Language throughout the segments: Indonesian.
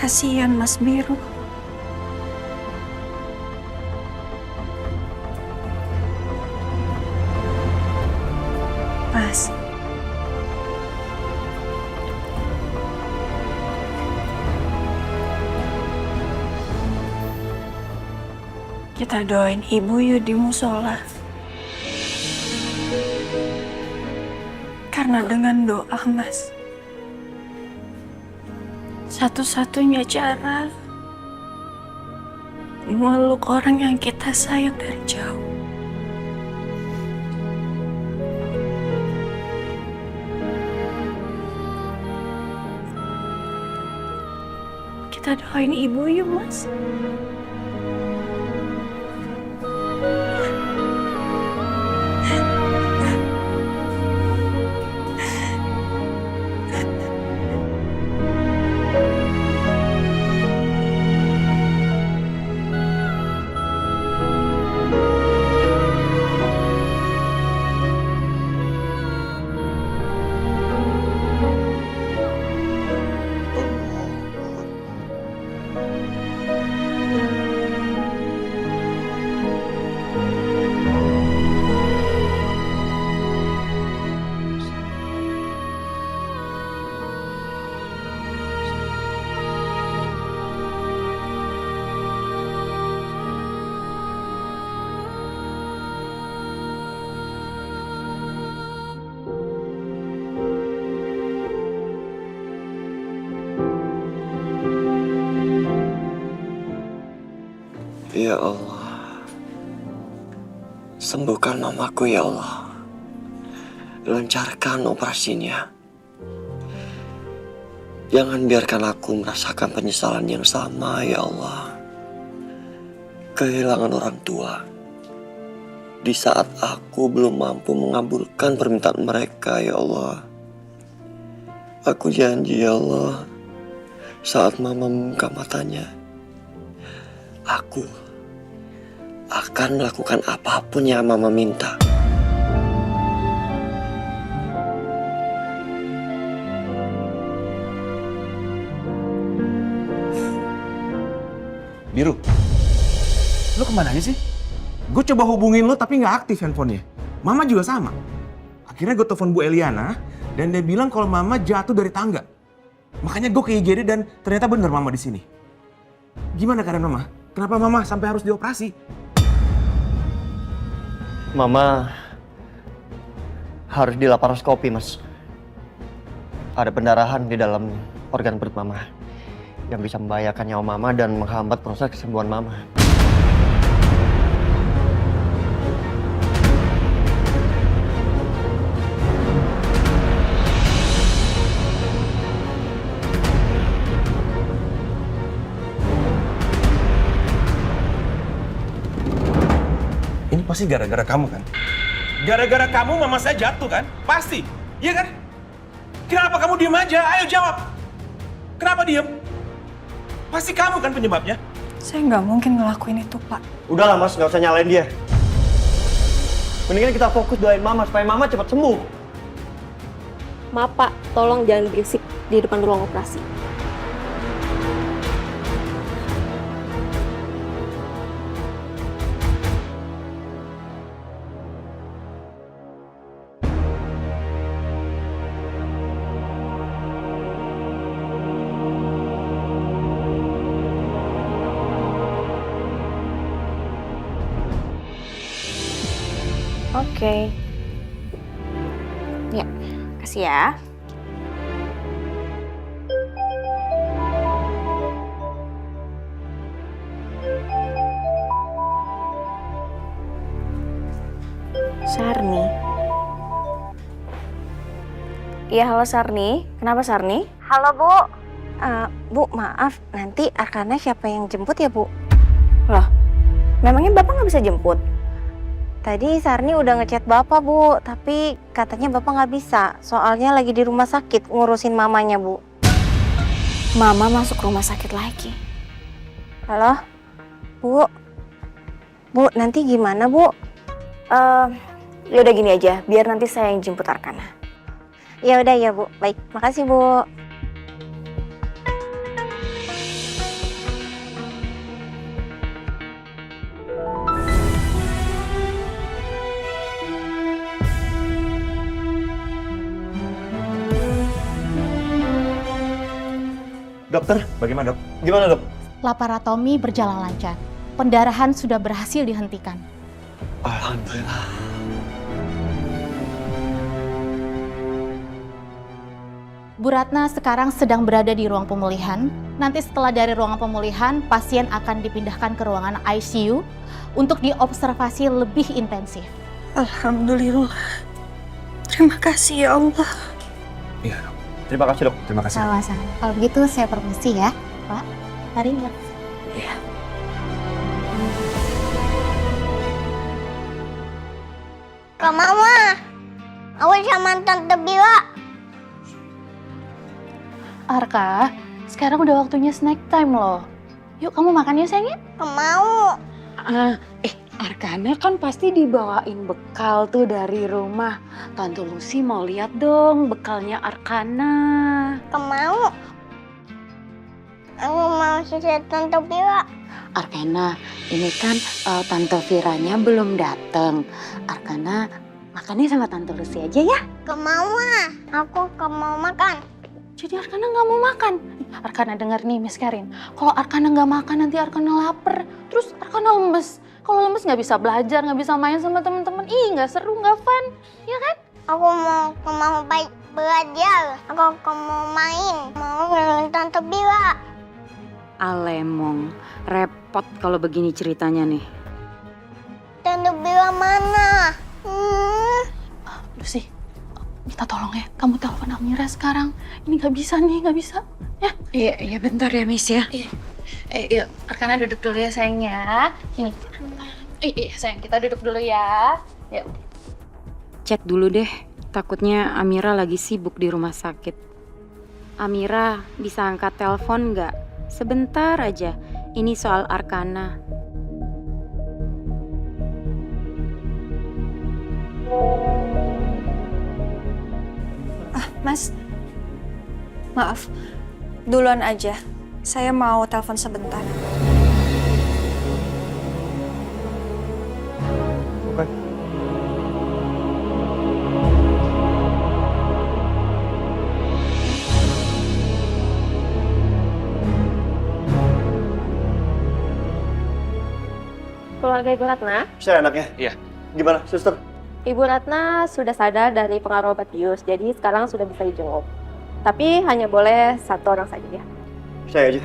Kasihan Mas Biru. Mas. Kita doain ibu yuk di musola. Karena dengan doa, Mas, satu-satunya cara meluk orang yang kita sayang dari jauh. Kita doain ibu yuk, Mas. Ya Allah, sembuhkan mamaku ya Allah. Lancarkan operasinya. Jangan biarkan aku merasakan penyesalan yang sama ya Allah. Kehilangan orang tua di saat aku belum mampu mengabulkan permintaan mereka ya Allah. Aku janji ya Allah, saat mama membuka matanya, aku akan melakukan apapun yang mama minta. Biru, lu kemana aja sih? Gue coba hubungin lu tapi nggak aktif handphonenya. Mama juga sama. Akhirnya gue telepon Bu Eliana dan dia bilang kalau Mama jatuh dari tangga. Makanya gue ke IGD dan ternyata bener Mama di sini. Gimana keadaan Mama? Kenapa Mama sampai harus dioperasi? Mama harus dilaparoskopi, Mas. Ada pendarahan di dalam organ perut Mama yang bisa membahayakan nyawa Mama dan menghambat proses kesembuhan Mama. Ini pasti gara-gara kamu kan? Gara-gara kamu Mama saya jatuh kan? Pasti, iya kan? Kenapa kamu diem aja? Ayo jawab. Kenapa diem? Pasti kamu kan penyebabnya. Saya nggak mungkin ngelakuin itu, Pak. Udahlah, Mas, nggak usah nyalain dia. Mendingan kita fokus doain Mama supaya Mama cepat sembuh. Maaf Pak, tolong jangan berisik di depan ruang operasi. Oke. Ya, kasih ya. Sarni. Iya, halo Sarni. Kenapa Sarni? Halo Bu. Bu, maaf, nanti Arkana siapa yang jemput ya Bu? Loh, memangnya Bapak nggak bisa jemput? Tadi Sarni udah ngechat Bapak Bu, tapi katanya Bapak nggak bisa. Soalnya lagi di rumah sakit ngurusin mamanya Bu. Mama masuk rumah sakit lagi. Halo? Bu? Bu, nanti gimana Bu? Ya udah gini aja, biar nanti saya yang jemput Arkana. Ya udah ya Bu, baik. Makasih Bu. Dokter, bagaimana dok? Gimana dok? Laparotomi berjalan lancar. Pendarahan sudah berhasil dihentikan. Alhamdulillah. Bu Ratna sekarang sedang berada di ruang pemulihan. Nanti setelah dari ruangan pemulihan, pasien akan dipindahkan ke ruangan ICU untuk diobservasi lebih intensif. Alhamdulillah. Terima kasih ya Allah. Iya dok. Terima kasih dok. Terima kasih. Sama-sama. Kalau begitu saya permisi ya, Pak. Mari, Mbak. Kak Mama, aku sama Tante Bila. Arka, sekarang udah waktunya snack time loh. Yuk kamu makan ya sayangnya. Gak mau. Arkana kan pasti dibawain bekal tuh dari rumah. Tante Lucy mau lihat dong bekalnya Arkana. Gak mau. Aku mau susu Tante Bila. Arkana, ini kan Tante Viranya belum datang. Arkana, makannya sama Tante Lucy aja ya. Gak mau aku gak mau makan. Jadi Arkana nggak mau makan. Arkana dengar nih Miss Karin. Kalau Arkana nggak makan nanti Arkana lapar. Terus Arkana lemes. Kalau lemes nggak bisa belajar, nggak bisa main sama teman-teman. Ih nggak seru, nggak fun, ya kan? Aku mau baik belajar. Aku mau main. Mau dengan Tante Bila. Alemong, repot kalau begini ceritanya nih. Tante Bila mana? Lucy, minta tolong ya. Kamu telepon Amira sekarang. Ini nggak bisa nih, nggak bisa. Ya? Iya bentar ya Miss ya. Yuk, Arkana duduk dulu ya sayang ya. Ini. Iya sayang, kita duduk dulu ya. Yuk. Cek dulu deh, takutnya Amira lagi sibuk di rumah sakit. Amira, bisa angkat telepon nggak? Sebentar aja, ini soal Arkana. Mas, maaf. Duluan aja. Saya mau telepon sebentar. Oke. Keluarga Ibu Ratna, Saya anaknya. Iya. Gimana, suster? Ibu Ratna sudah sadar dari pengaruh obat bius, jadi sekarang sudah bisa dijenguk. Tapi hanya boleh satu orang saja ya. Saya aja.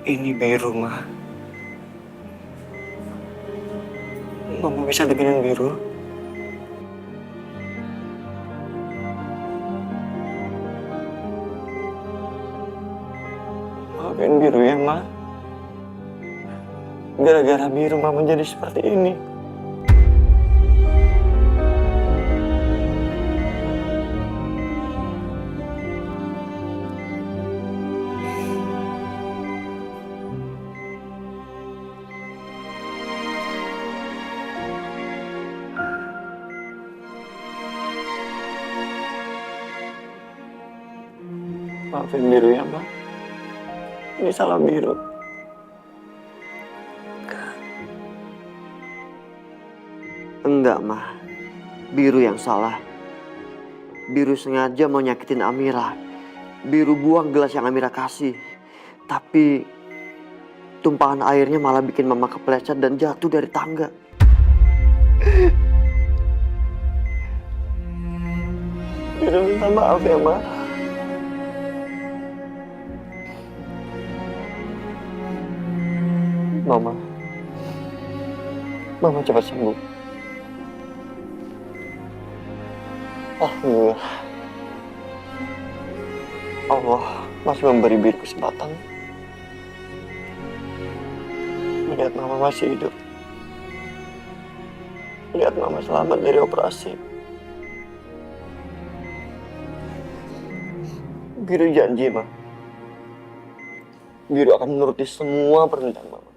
Ini biru, Ma. Mama bisa bikinin biru? Maafin biru ya, Ma. Gara-gara biru Mama jadi seperti ini. Maafin biru ya, Ma. Ini salah biru. Enggak, Ma. Biru yang salah. Biru sengaja mau nyakitin Amira. Biru buang gelas yang Amira kasih. Tapi tumpahan airnya malah bikin Mama kepleset dan jatuh dari tangga. Biru minta maaf ya, Ma. Mama, Mama cepat sembuh. Alhamdulillah. Allah masih memberi Biru kesempatan melihat Mama masih hidup, lihat Mama selamat dari operasi. Biru janji, Ma. Biru akan menuruti semua permintaan Mama,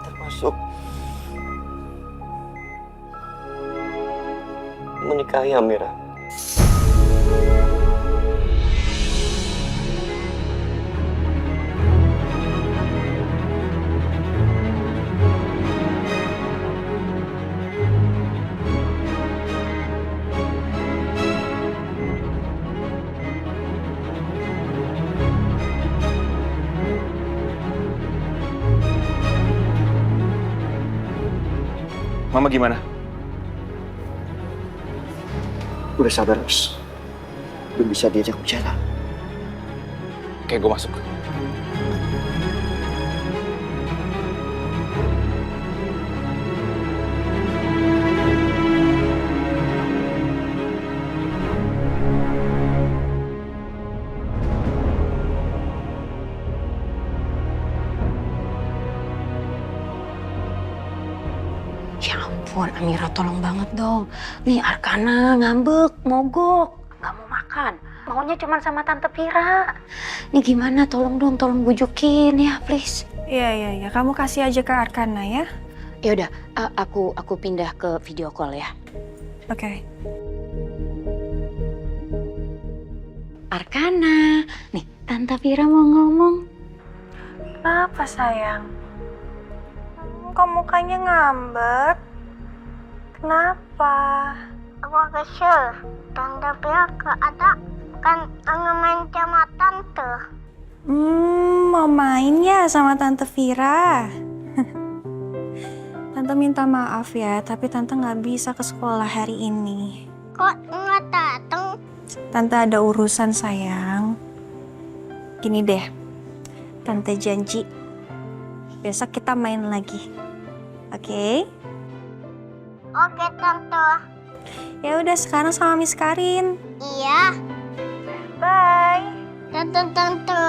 termasuk menikahi Amira. Mama gimana? Udah sadar, Bos. Udah bisa diajak bicara. Oke, gue masuk. Ya ampun, Amira tolong banget dong. Nih Arkana ngambek, mogok, nggak mau makan. Maunya cuma sama Tante Pira. Nih gimana, tolong dong, tolong bujukin ya, please. Iya. Kamu kasih aja ke Arkana ya. Ya udah, aku pindah ke video call ya. Oke. Arkana, nih Tante Pira mau ngomong. Kenapa sayang? Kok mukanya ngambek? Kenapa? Aku kesel. Tante Pira ada kan main sama tante. Mau main ya sama Tante Vira? Tante minta maaf ya, tapi Tante nggak bisa ke sekolah hari ini. Kok nggak datang? Tante ada urusan sayang. Gini deh, Tante janji besok kita main lagi. Oke? Oke tante. Ya udah sekarang sama Miss Karin. Iya. Bye. Tante.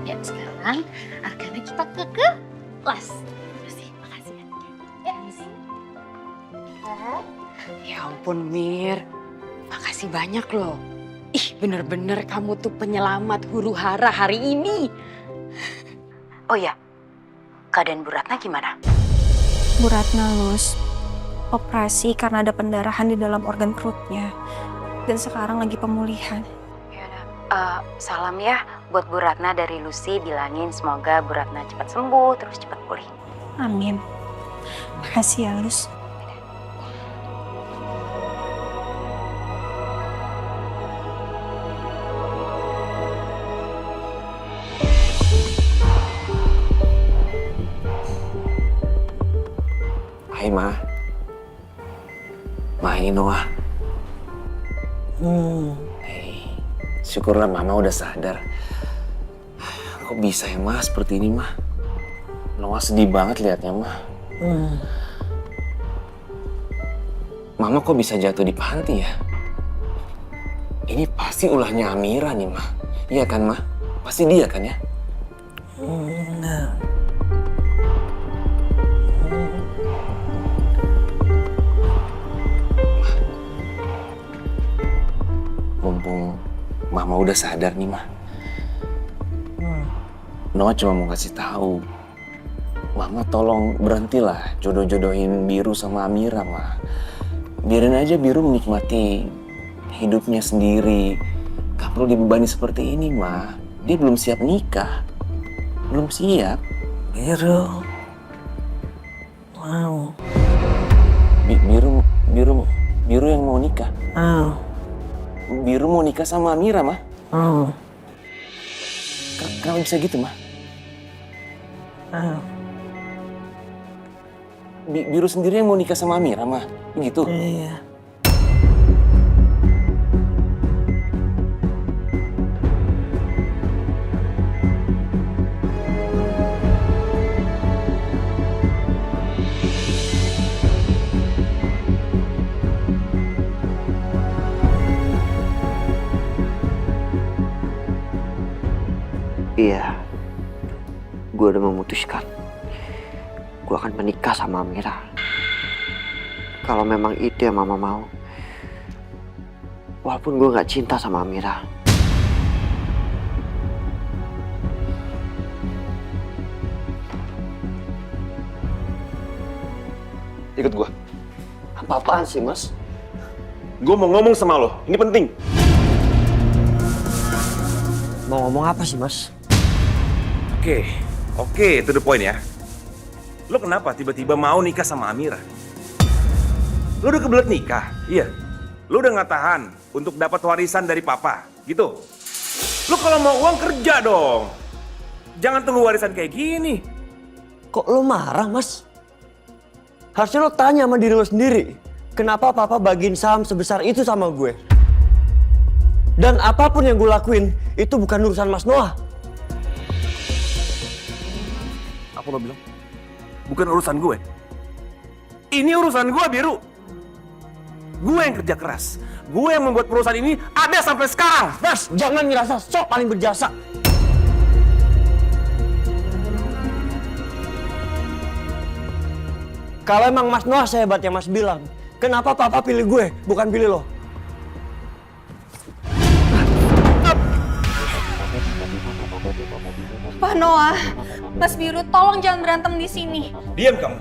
Ya sekarang Arkana kita ke kelas. Makasih ya. Ya ampun Mir, makasih banyak loh. Ih bener-bener kamu tuh penyelamat huru hara hari ini. Oh ya, keadaan Bu Ratna gimana? Bu Ratna lulus operasi karena ada pendarahan di dalam organ perutnya. Dan sekarang lagi pemulihan. Yaudah, salam ya buat Bu Ratna dari Lucy, bilangin semoga Bu Ratna cepat sembuh terus cepat pulih. Amin. Makasih ya Lus. Hai Ma. Ma ini Noah. Hei, syukurlah Mama udah sadar. Kok bisa ya Ma seperti ini Ma? Noah sedih banget liatnya Ma. Mama kok bisa jatuh di panti ya? Ini pasti ulahnya Amira nih Ma. Iya kan Ma? Pasti dia kan ya? Mumpung Mama udah sadar nih, Ma. Noah cuma mau kasih tahu. Mama tolong berhentilah jodoh-jodohin Biru sama Amira, Ma. Biarin aja Biru menikmati hidupnya sendiri. Gak perlu dibebani seperti ini, Ma. Dia belum siap nikah. Belum siap. Biru. Mau. Biru yang mau nikah. Biru mau nikah sama Amira, Ma. Kenapa bisa gitu, Ma? Biru sendiri yang mau nikah sama Amira, Ma. Gitu? Iya. Iya, gue udah memutuskan. Gue akan menikah sama Amira. Kalau memang itu yang mama mau. Walaupun gue gak cinta sama Amira. Ikut gue. Apa-apaan sih, Mas? Gue mau ngomong sama lo, ini penting. Mau ngomong apa sih, Mas? Oke, to the point ya. Lo kenapa tiba-tiba mau nikah sama Amira? Lo udah kebelet nikah? Iya. Lo udah gak tahan untuk dapat warisan dari papa, gitu? Lo kalau mau uang kerja dong. Jangan tunggu warisan kayak gini. Kok lo marah, Mas? Harusnya lo tanya sama diri lo sendiri. Kenapa papa bagiin saham sebesar itu sama gue? Dan apapun yang gue lakuin, itu bukan urusan Mas Noah. Apa lo bilang? Bukan urusan gue. Ini urusan gue, Biru. Gue yang kerja keras. Gue yang membuat perusahaan ini ada sampai sekarang. Mas, jangan ngerasa sok paling berjasa. Kalau emang Mas Noah sehebat yang Mas bilang, kenapa papa pilih gue, bukan pilih lo? Pak Noah, Mas Biru, tolong jangan berantem di sini. Diam kamu.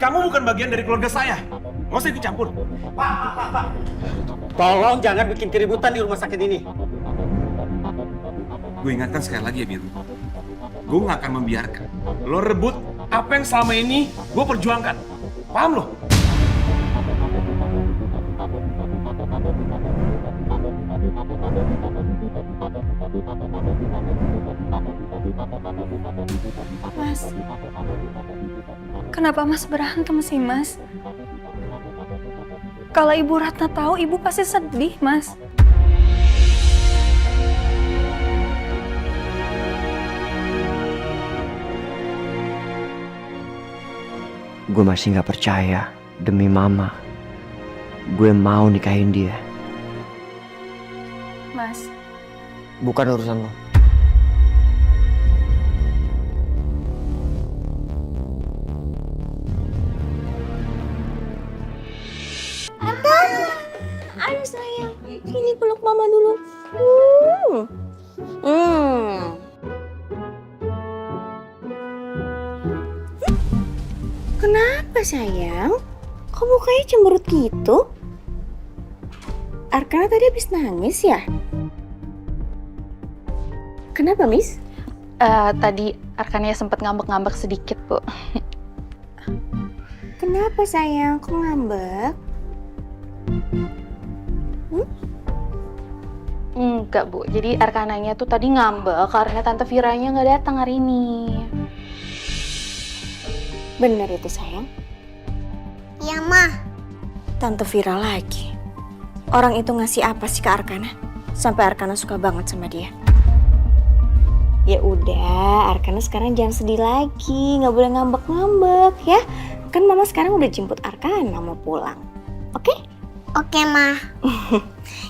Kamu bukan bagian dari keluarga saya. Nggak usah ikut campur. Pak. Tolong jangan bikin keributan di rumah sakit ini. Gue ingatkan sekali lagi ya, Biru. Gue nggak akan membiarkan lo rebut apa yang selama ini gue perjuangkan. Paham lo? Mas, kenapa Mas berantem sih, Mas? Kalau Ibu Ratna tahu, Ibu pasti sedih, Mas. Gue masih gak percaya, demi mama. Gue mau nikahin dia. Mas, Bukan urusan lo. ayo sayang, sini peluk mama dulu. Kenapa sayang? Kok mukanya cemberut gitu? Arkana tadi habis nangis ya? Kenapa, Miss? Tadi Arkannya sempat ngambek-ngambek sedikit, Bu. Kenapa sayang? Kok ngambek? Enggak, Bu. Jadi Arkananya tuh tadi ngambek karena Tante Viranya nggak datang hari ini. Bener itu sayang? Iya, Mah. Tante Vira lagi. Orang itu ngasih apa sih ke Arkana? Sampai Arkana suka banget sama dia. Ya udah, Arkana sekarang jangan sedih lagi. Nggak boleh ngambek-ngambek ya. Kan mama sekarang udah jemput Arkana mau pulang. Oke? Oke, Mah.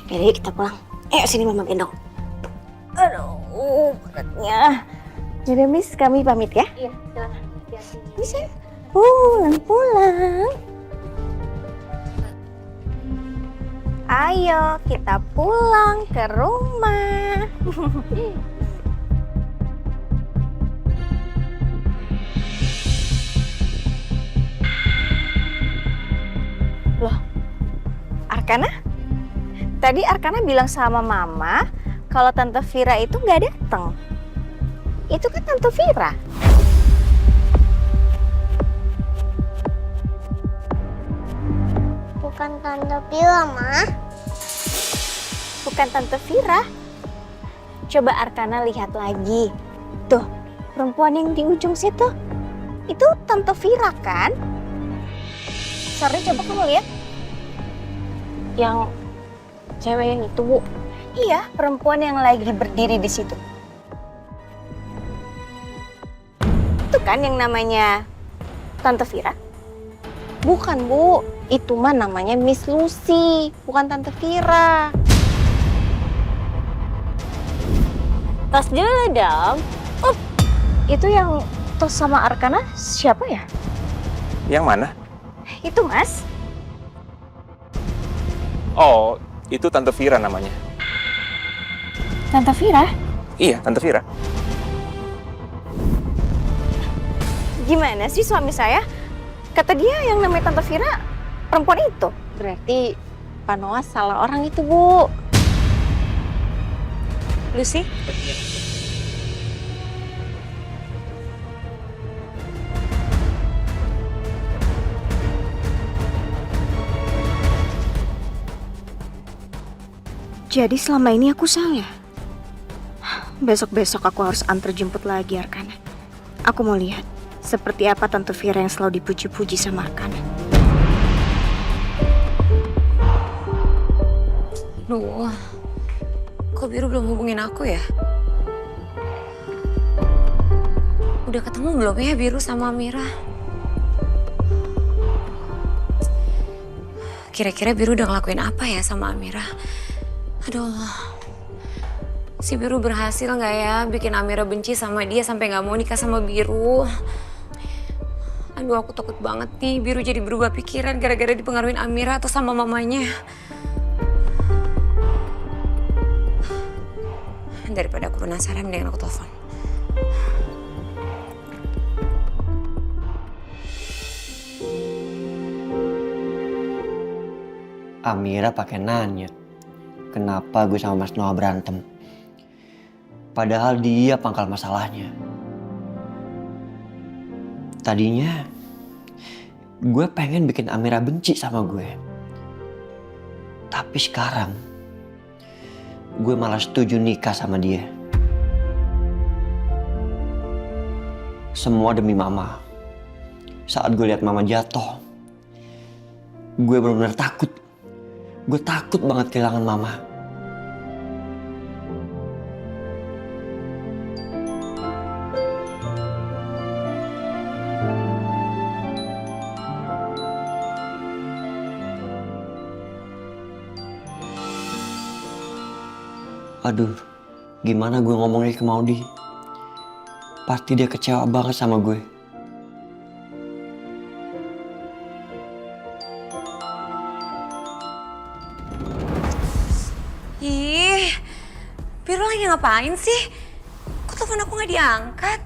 Yaudah yuk kita pulang. Ayo sini mama gendong. Aduh, beratnya. Jadi Miss, kami pamit ya? Iya, silakan. Bisa? Pulang. Ayo kita pulang ke rumah. Loh, Arkana? Tadi Arkana bilang sama Mama kalau Tante Vira itu nggak datang. Itu kan Tante Vira. Bukan Tante Vira, Mah. Bukan Tante Vira. Coba Arkana lihat lagi. Tuh, perempuan yang di ujung situ. Itu Tante Vira kan? Sorry, coba kamu lihat. Yang cewek yang itu, Bu. Iya, perempuan yang lagi berdiri di situ. Itu kan yang namanya Tante Vira? Bukan, Bu. Itu mah namanya Miss Lucy, bukan Tante Vira. tos dulu dong. Itu yang tos sama Arkana siapa ya? Yang mana? Itu Mas. Oh, itu Tante Vira namanya. Tante Vira? Iya, Tante Vira. Gimana sih suami saya? Kata dia yang namanya Tante Vira perempuan itu. Berarti Pak Noah salah orang itu, Bu. Lucy? Jadi selama ini aku salah. Besok-besok aku harus antar jemput lagi Arkana. Aku mau lihat seperti apa Tante Vira yang selalu dipuji-puji sama Arkana. Duh, kok Biru belum hubungin aku ya? Udah ketemu belum ya Biru sama Amira? Kira-kira Biru udah ngelakuin apa ya sama Amira? Aduh, si Biru berhasil nggak ya bikin Amira benci sama dia sampai nggak mau nikah sama Biru? Aduh, aku takut banget nih Biru jadi berubah pikiran gara-gara dipengaruhin Amira atau sama mamanya. Daripada aku penasaran, mendingan aku telepon. Amira pakai nanya, kenapa gue sama Mas Noah berantem? Padahal dia pangkal masalahnya. Tadinya gue pengen bikin Amira benci sama gue. Tapi sekarang gue malah setuju nikah sama dia. Semua demi Mama. Saat gue lihat Mama jatuh, gue benar-benar takut. Gue takut banget kehilangan Mama. Aduh, gimana gue ngomongnya ke Maudi? Pasti dia kecewa banget sama gue. Ih, Biru lagi ngapain sih? Kok telepon aku nggak diangkat?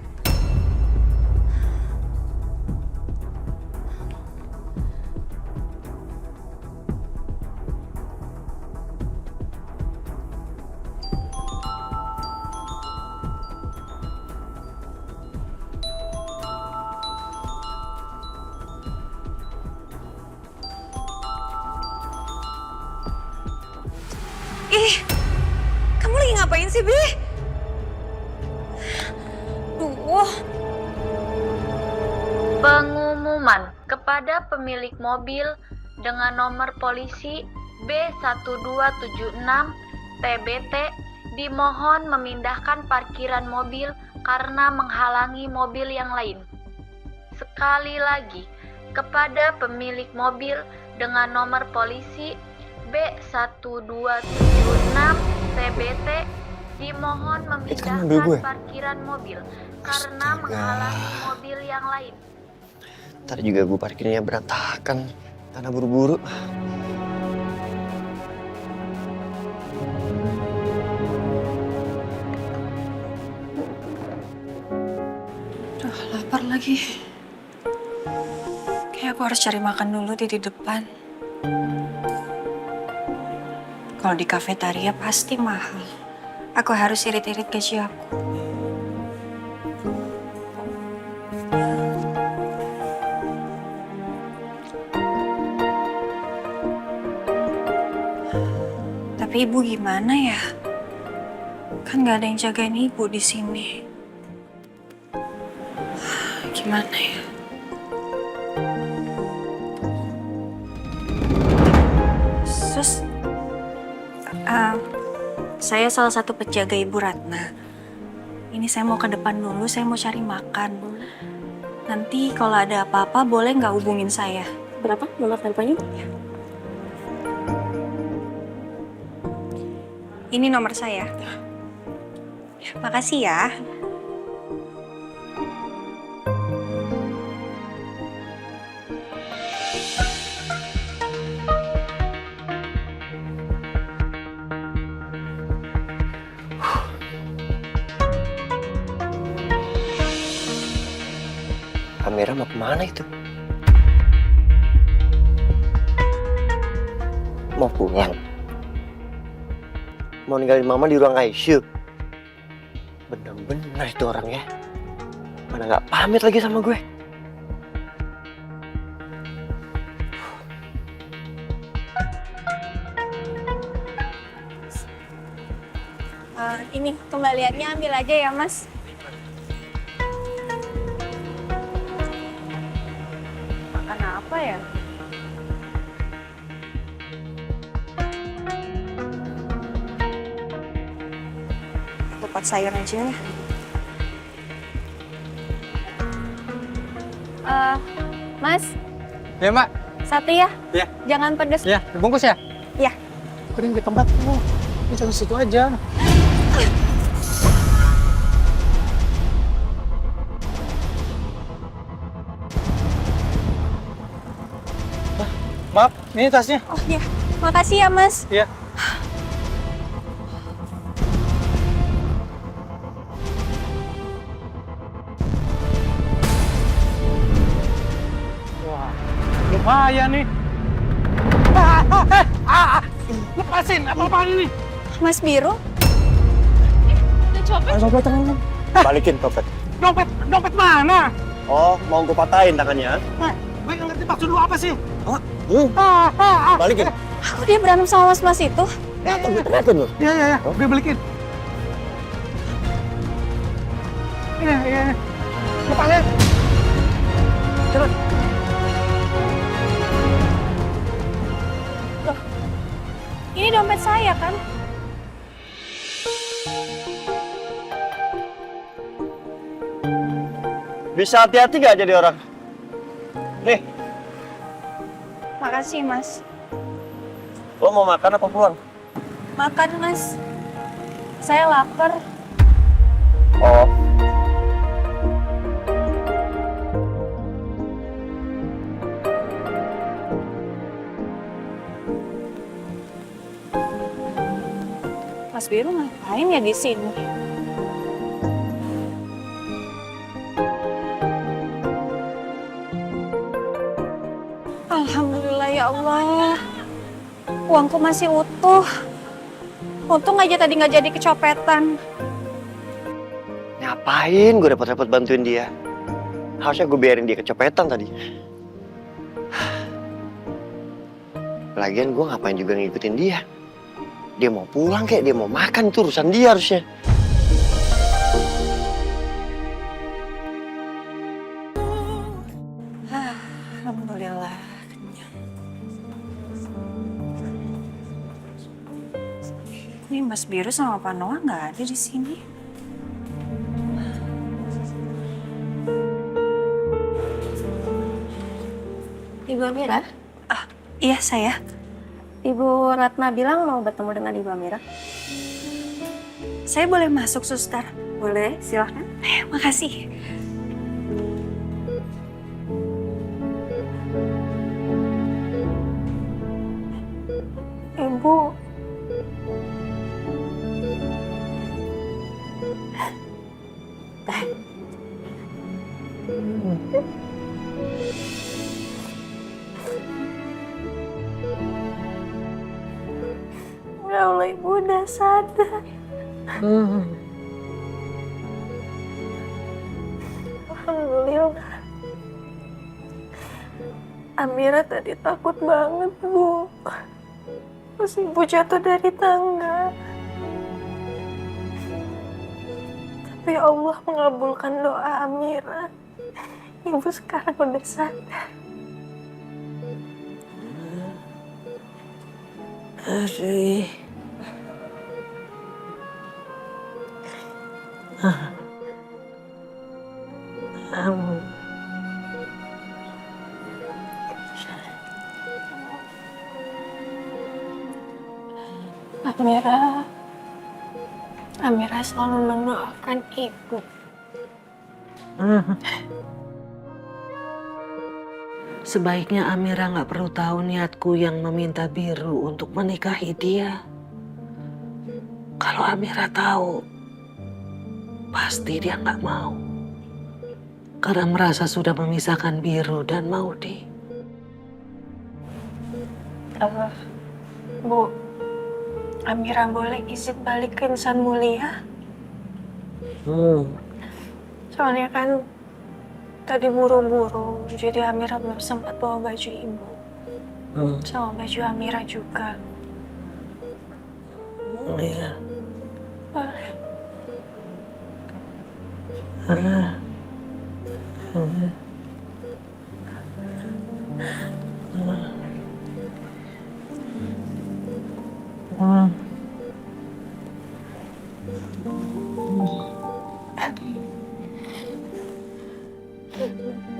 Ih, kamu lagi ngapain sih, Bi? Duh. Pengumuman kepada pemilik mobil dengan nomor polisi B1276 TBT dimohon memindahkan parkiran mobil karena menghalangi mobil yang lain. Sekali lagi, kepada pemilik mobil dengan nomor polisi B1276 TBT dimohon memindahkan parkiran mobil karena menghalangi mobil yang lain. Ntar juga gue parkirnya berantakan karena buru-buru. Lapar lagi. Kayak aku harus cari makan dulu di depan. Kalau di kafetaria pasti mahal. Aku harus irit-irit gaji aku. Tapi ibu gimana ya? Kan gak ada yang jagain ibu di sini. Gimana ya? Sus, saya salah satu penjaga Ibu Ratna. Ini saya mau ke depan dulu, saya mau cari makan. Nanti kalau ada apa-apa boleh nggak hubungin saya? Berapa nomor teleponnya? Ini nomor saya. Makasih ya. Amira mau kemana itu? Mau pulang? Mau ninggalin mama di ruang ICU? Bener-bener itu orangnya. Mana nggak pamit lagi sama gue? Ini kembaliannya ambil aja ya, Mas. Makan apa ya? Kupat sayur aja ya. Mas, Ya, Mbak. satu ya. Ya. Jangan pedes. Ya, dibungkus ya? Ya. Kering di tempat. Ini cuma situ aja. Maaf, ini tasnya. Oh ya, makasih ya, Mas. Iya. Wah, lumayan nih. Lepasin, apa-apaan ini? Mas Biru, Balikin dompet. Dompet mana? Oh, mau gue patahin tangannya? Gue nggak ngerti maksud lu apa sih? Balikin. aku dia berantem sama mas itu. Atau gue teriakin lu? Iya, gue balikin. Iya. Lepasin. Cepet. Ini dompet saya kan? Bisa hati-hati gak jadi orang? Nih, Makasih, Mas. lo mau makan apa pulang? Makan, Mas. Saya lapar. Oh. Mas Biru ngapain ya di sini? Alhamdulillah ya Allah. Uangku masih utuh. Untung aja tadi nggak jadi kecopetan. Ngapain gue repot-repot bantuin dia? Harusnya gue biarin dia kecopetan tadi. Lagian gue ngapain juga ngikutin dia? Dia mau pulang kayak dia mau makan itu urusan dia harusnya. Alhamdulillah. Ini Mas Biru sama Pak Noah nggak ada di sini. Ibu Amira, Iya, saya. Ibu Ratna bilang mau bertemu dengan Ibu Amira. Saya boleh masuk, Suster? Boleh, silahkan. Makasih. Ibu, ya Allah, Ibu udah sadar. Alhamdulillah. Amira tadi takut banget, Bu. Pas Ibu jatuh dari tangga. Tapi Allah mengabulkan doa Amira. Ibu sekarang udah sadar. Aduh. Amira, Amira selalu mendoakan ibu. Sebaiknya Amira nggak perlu tahu niatku yang meminta Biru untuk menikahi dia. Kalau Amira tahu, pasti dia nggak mau. Karena merasa sudah memisahkan Biru dan Maudi. Bu, Amira boleh izin balik ke Insan Mulia? Soalnya kan tadi buru-buru, jadi Amira belum sempat bawa baju ibu. Sama baju Amira juga. Iya. Boleh.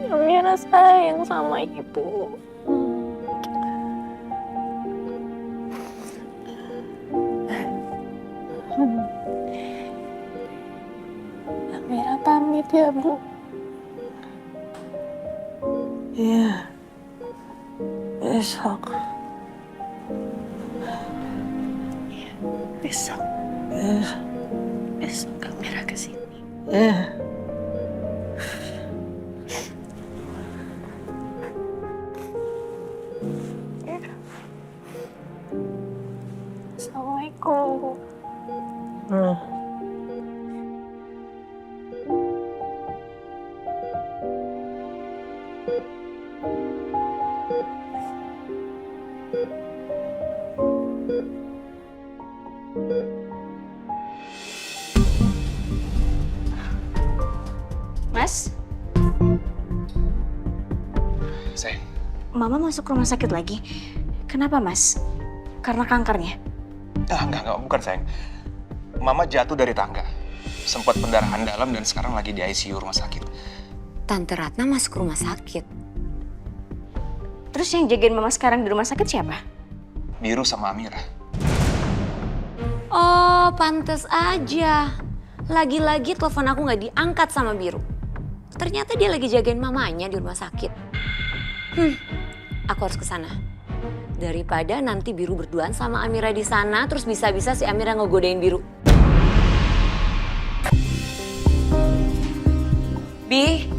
Amira sayang sama ibu. Amira pamit ya, Bu. Iya. Besok. Besok. Besok Amira kesini. Assalamualaikum. Mas, Sayang, Mama masuk rumah sakit lagi. Kenapa, Mas? Karena kankernya? enggak, bukan sayang. Mama jatuh dari tangga. Sempat pendarahan dalam dan sekarang lagi di ICU rumah sakit. Tante Ratna masuk rumah sakit. Terus yang jagain Mama sekarang di rumah sakit siapa? Biru sama Amira. Oh, pantes aja. Lagi-lagi telepon aku nggak diangkat sama Biru. Ternyata dia lagi jagain mamanya di rumah sakit. Aku harus ke sana. Daripada nanti Biru berduaan sama Amira di sana, terus bisa-bisa si Amira ngegodain Biru. Bi,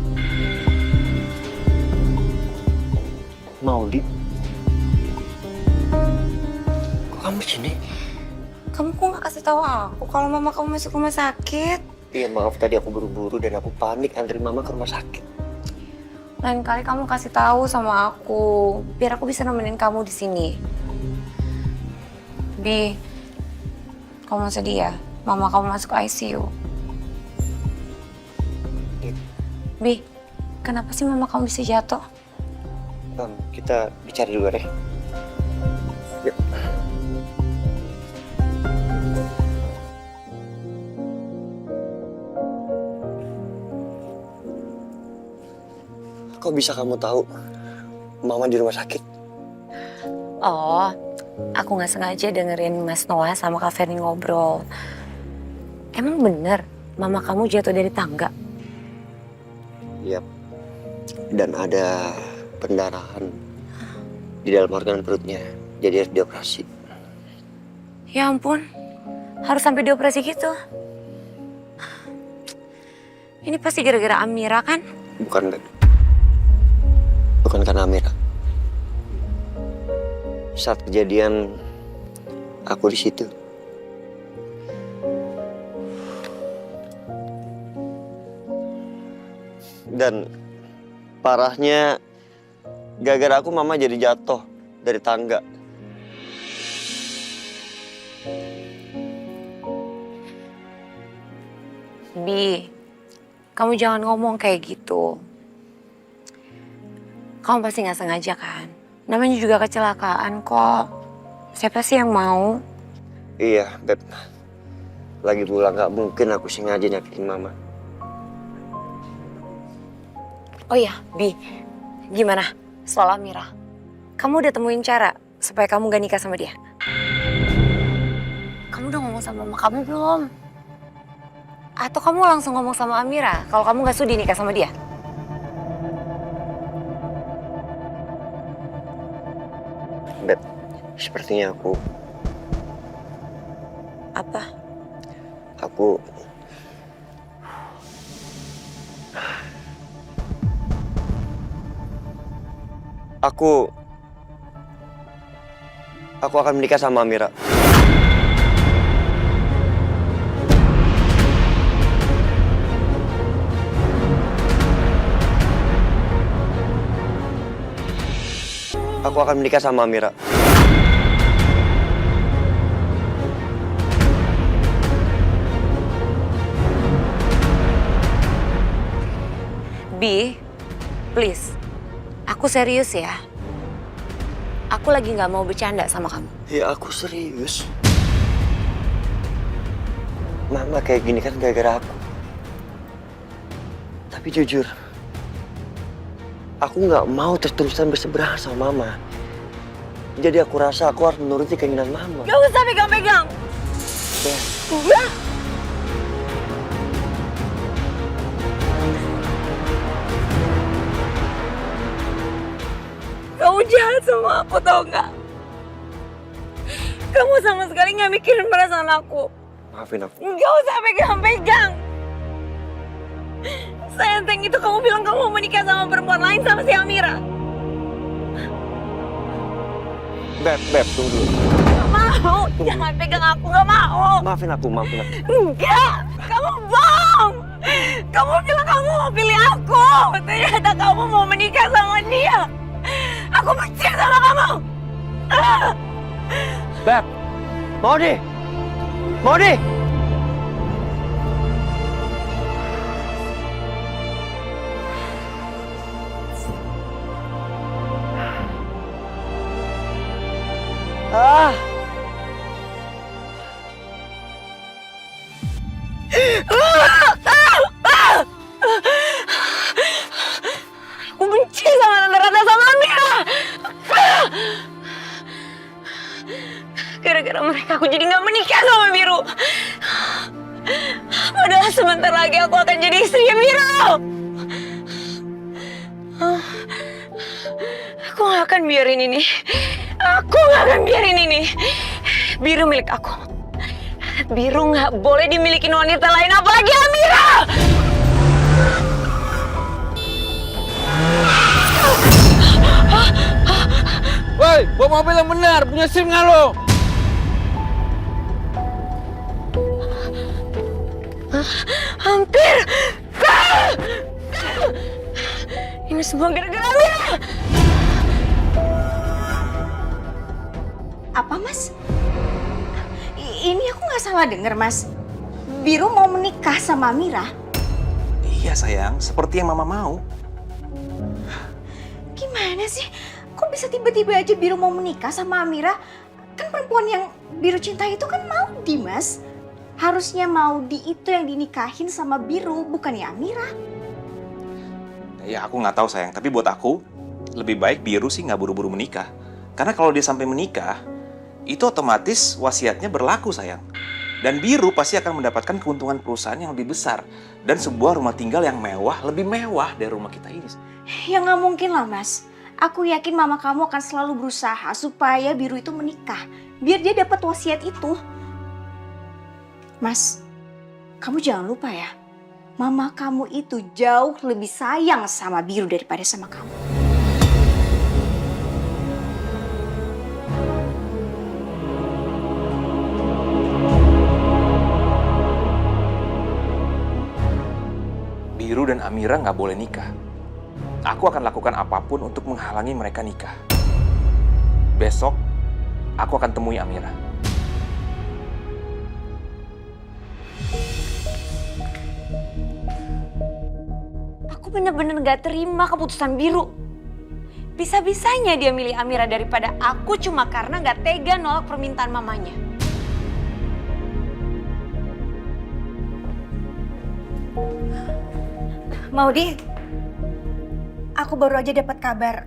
Maudi? Kok kamu sini? Kamu kok nggak kasih tahu aku kalau mama kamu masuk rumah sakit? Iya maaf tadi aku buru-buru dan aku panik antri mama ke rumah sakit. Lain kali kamu kasih tahu sama aku, biar aku bisa nemenin kamu di sini. Bi, kamu sedih ya? Mama kamu masuk ICU. Bi, kenapa sih mama kamu bisa jatuh? Kita bicara dulu deh. Yuk. Kok bisa kamu tahu mama di rumah sakit? Oh, aku nggak sengaja dengerin Mas Noah sama Kak Ferni ngobrol. Emang bener mama kamu jatuh dari tangga? Yap. Dan ada pendarahan di dalam organ perutnya, jadi harus dioperasi. Ya ampun, harus sampai dioperasi gitu. Ini pasti gara-gara Amira kan? Bukan, Beb. Bukan karena Amira. Saat kejadian, aku di situ. Dan parahnya, gara-gara aku mama jadi jatuh dari tangga. Bi, kamu jangan ngomong kayak gitu. Kamu pasti nggak sengaja kan? Namanya juga kecelakaan kok. Siapa sih yang mau? Iya, Beb. Lagi pula nggak mungkin aku sengaja nyakitin mama. Oh iya, Bi, gimana soal Amira? Kamu udah temuin cara supaya kamu gak nikah sama dia? Kamu udah ngomong sama mama kamu belum? Atau kamu langsung ngomong sama Amira kalau kamu gak sudi nikah sama dia? Beb, sepertinya aku Apa? Aku akan menikah sama Amira. Aku akan menikah sama Amira. Bi, please. Aku serius ya. Aku lagi gak mau bercanda sama kamu. Ya aku serius. Mama kayak gini kan gara-gara aku. Tapi jujur, aku nggak mau terus-terusan berseberangan sama Mama. Jadi aku rasa aku harus menuruti keinginan Mama. Gak usah pegang-pegang. Ya. Kamu jahat sama aku, tau gak? Kamu sama sekali gak mikirin perasaan aku. Maafin aku. Gak usah pegang-pegang. Seenteng itu kamu bilang kamu mau menikah sama perempuan lain sama si Amira. Beb, tunggu. Gak mau, jangan pegang aku, gak mau. Maafin aku. Enggak, kamu bohong. Kamu bilang kamu mau pilih aku. Ternyata kamu mau menikah sama dia. Aku benci sama kamu. Beb, Maudy. Aku benci sama Tante Ratna sama Amira. Gara-gara mereka aku jadi gak menikah sama Biru. Padahal sebentar lagi aku akan jadi istrinya Biru. Aku gak akan biarin ini. Biru milik aku. Biru gak boleh dimiliki wanita lain apalagi Amira. Woi, bawa mobil yang benar, punya SIM nggak lo? Hampir. Ini semua gara-gara Amira. Apa, Mas? Ini aku nggak salah dengar, Mas. Biru mau menikah sama Amira. Iya sayang, seperti yang Mama mau. Gimana sih? Kok bisa tiba-tiba aja Biru mau menikah sama Amira? Kan perempuan yang Biru cintai itu kan Maudy, Mas. Harusnya Maudy itu yang dinikahin sama Biru, bukannya Amira. Ya aku nggak tahu sayang, tapi buat aku lebih baik Biru sih nggak buru-buru menikah. Karena kalau dia sampai menikah, itu otomatis wasiatnya berlaku sayang. Dan Biru pasti akan mendapatkan keuntungan perusahaan yang lebih besar. Dan sebuah rumah tinggal yang mewah, lebih mewah dari rumah kita ini. Ya nggak mungkin lah, Mas. Aku yakin mama kamu akan selalu berusaha supaya Biru itu menikah. Biar dia dapat wasiat itu. Mas, kamu jangan lupa ya. Mama kamu itu jauh lebih sayang sama Biru daripada sama kamu. Biru dan Amira nggak boleh nikah. Aku akan lakukan apapun untuk menghalangi mereka nikah. Besok, aku akan temui Amira. Aku bener-bener gak terima keputusan Biru. Bisa-bisanya dia milih Amira daripada aku cuma karena gak tega nolak permintaan mamanya. Maudy, aku baru aja dapat kabar.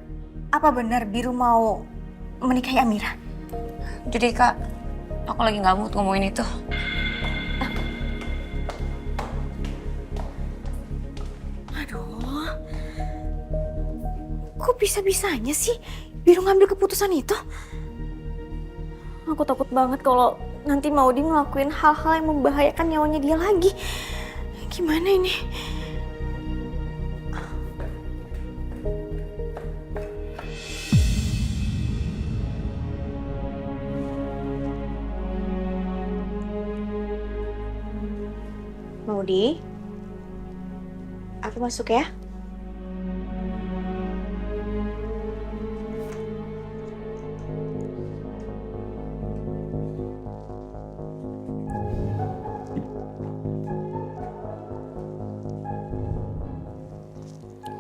Apa benar Biru mau menikahi Amira? Jadi Kak, aku lagi gak mood ngomongin itu. bisa-bisanya sih Biru ngambil keputusan itu? Aku takut banget kalau nanti Maudi ngelakuin hal-hal yang membahayakan nyawanya dia lagi. Gimana ini? Maudi, aku masuk ya.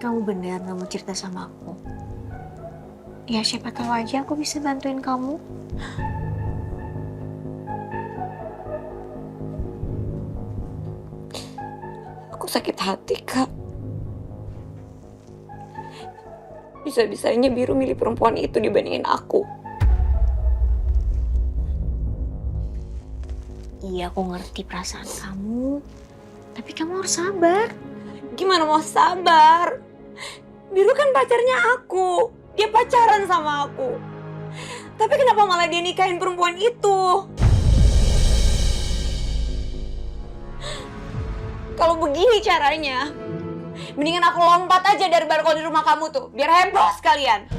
Kamu benar gak mau cerita sama aku? Ya siapa tahu aja aku bisa bantuin kamu. Aku sakit hati, Kak. Bisa-bisanya Biru milih perempuan itu dibandingin aku. Iya, aku ngerti perasaan kamu. Tapi kamu harus sabar. Gimana mau sabar? Biru kan pacarnya aku. Dia pacaran sama aku. Tapi kenapa malah dia nikahin perempuan itu? Kalau begini caranya, mendingan aku lompat aja dari balkon di rumah kamu tuh. Biar heboh sekalian.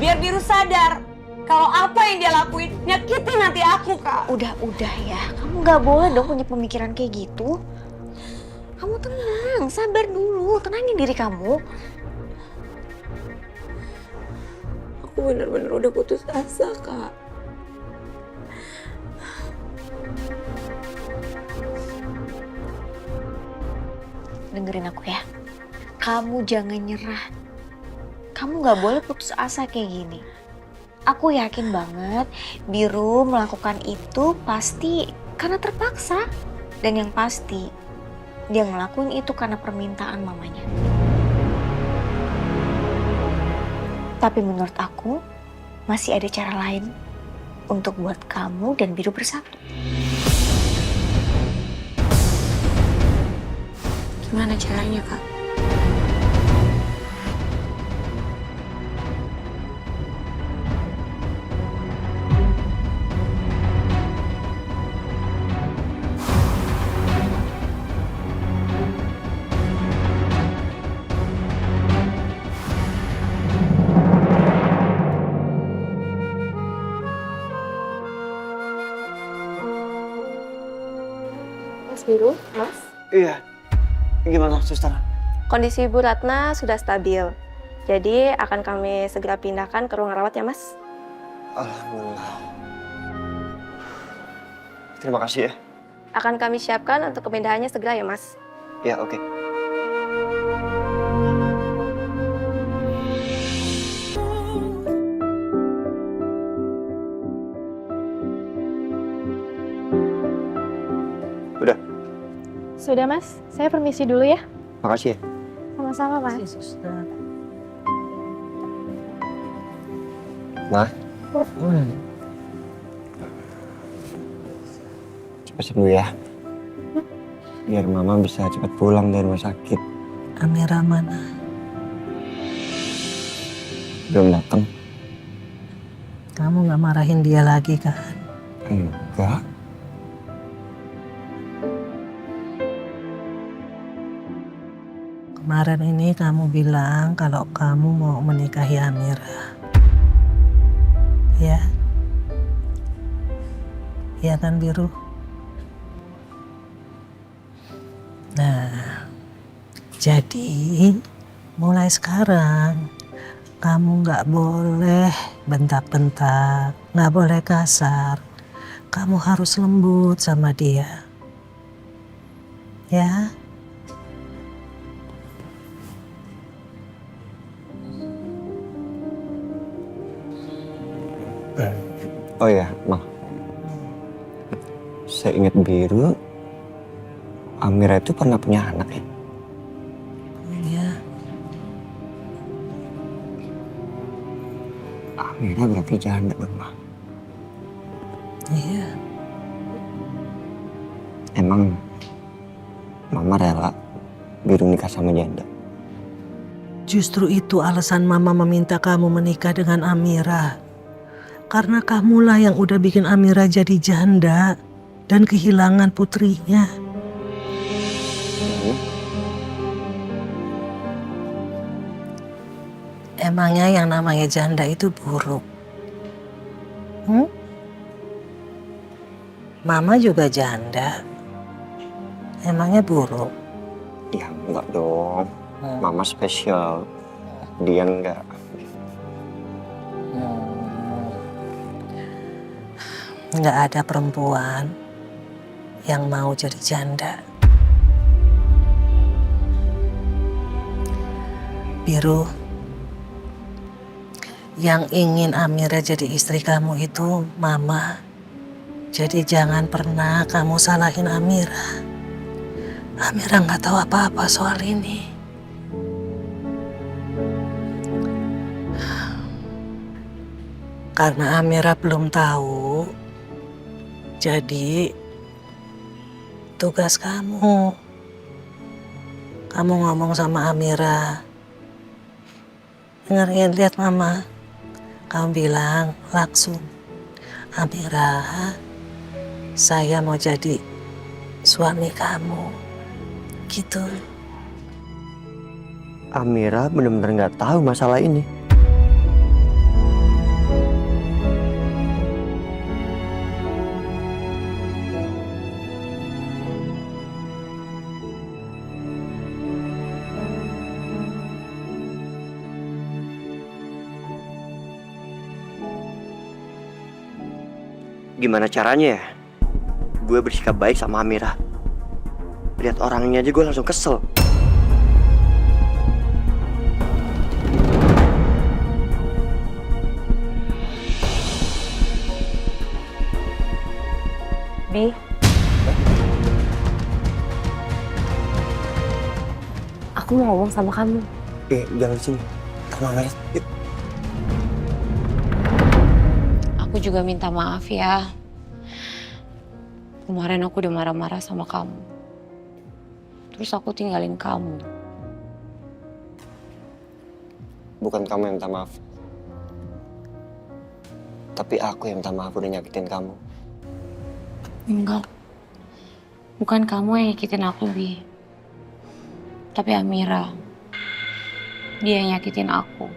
Biar Biru sadar kalau apa yang dia lakuin nyakitin nanti aku, Kak. Udah ya. Kamu gak boleh dong punya pemikiran kayak gitu. Kamu tenang, sabar dulu. Tenangin diri kamu. Aku bener-bener udah putus asa, Kak. Dengerin aku ya. Kamu jangan nyerah. Kamu gak boleh putus asa kayak gini. Aku yakin banget Biru melakukan itu pasti karena terpaksa. Dan yang pasti dia ngelakuin itu karena permintaan mamanya. Tapi menurut aku masih ada cara lain untuk buat kamu dan Biru bersatu. Gimana caranya, Kak? Mas Biru, Mas. Iya. Gimana, Suster? Kondisi Bu Ratna sudah stabil. Jadi akan kami segera pindahkan ke ruang rawat ya, Mas. Alhamdulillah. Terima kasih ya. Akan kami siapkan untuk pemindahannya segera ya, Mas. Ya, oke. Udah. Sudah, Mas. Saya permisi dulu ya. Makasih ya. Sama-sama, Mas. Ma. Cepat sembuh ya. Biar Mama bisa cepat pulang dari rumah sakit. Amira mana? Belum datang. Kamu gak marahin dia lagi kan? Enggak. Kemarin ini kamu bilang kalau kamu mau menikahi Amira. Ya? Ya kan, Biru? Nah, jadi mulai sekarang kamu nggak boleh bentak-bentak, nggak boleh kasar. Kamu harus lembut sama dia. Ya? Oh iya, Ma. Saya ingat Biru, Amira itu pernah punya anak ya? Iya. Amira berarti janda dong, Ma. Iya. Emang Mama rela Biru nikah sama janda? Justru itu alasan Mama meminta kamu menikah dengan Amira. Karena kamulah yang udah bikin Amira jadi janda dan kehilangan putrinya. Emangnya yang namanya janda itu buruk? Mama juga janda. Emangnya buruk? Ya enggak dong. Mama spesial. Dia enggak. Nggak ada perempuan yang mau jadi janda. Biru, yang ingin Amira jadi istri kamu itu Mama. Jadi jangan pernah kamu salahin Amira. Amira nggak tahu apa-apa soal ini. Karena Amira belum tahu, jadi tugas kamu ngomong sama Amira. Dengerin, lihat Mama. Kamu bilang langsung, Amira, saya mau jadi suami kamu. Gitu. Amira benar-benar nggak tahu masalah ini. Gimana caranya ya? Gue bersikap baik sama Amira. Lihat orangnya aja gue langsung kesel. Bi. Aku mau ngomong sama kamu. Jangan di sini. Kemana ya? Yuk. Aku juga minta maaf ya. Kemarin aku udah marah-marah sama kamu. Terus aku tinggalin kamu. Bukan kamu yang minta maaf. Tapi aku yang minta maaf udah nyakitin kamu. Enggak. Bukan kamu yang nyakitin aku, Bi. Tapi Amira. Dia yang nyakitin aku.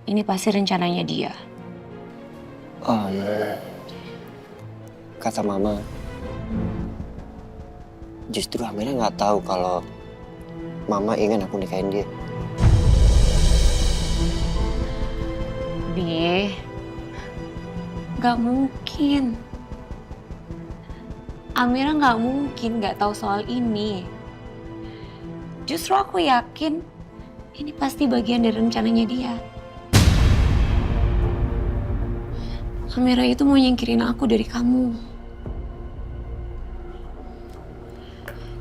Ini pasti rencananya dia. Kata Mama, justru Amira nggak tahu kalau Mama ingin aku nikahin dia. Bi, nggak mungkin. Amira nggak mungkin nggak tahu soal ini. Justru aku yakin ini pasti bagian dari rencananya dia. Amira itu mau nyingkirin aku dari kamu.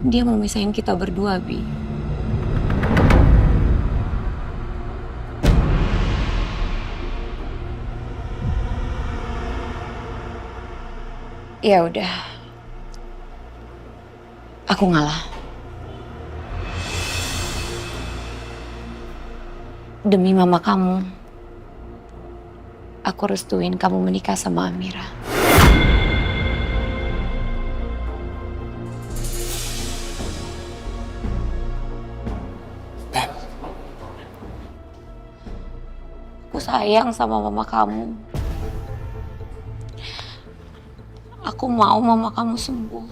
Dia mau misahin kita berdua, Bi. Ya udah. Aku ngalah. Demi mama kamu, aku restuin kamu menikah sama Amira. Beb. Aku sayang sama mama kamu. Aku mau mama kamu sembuh.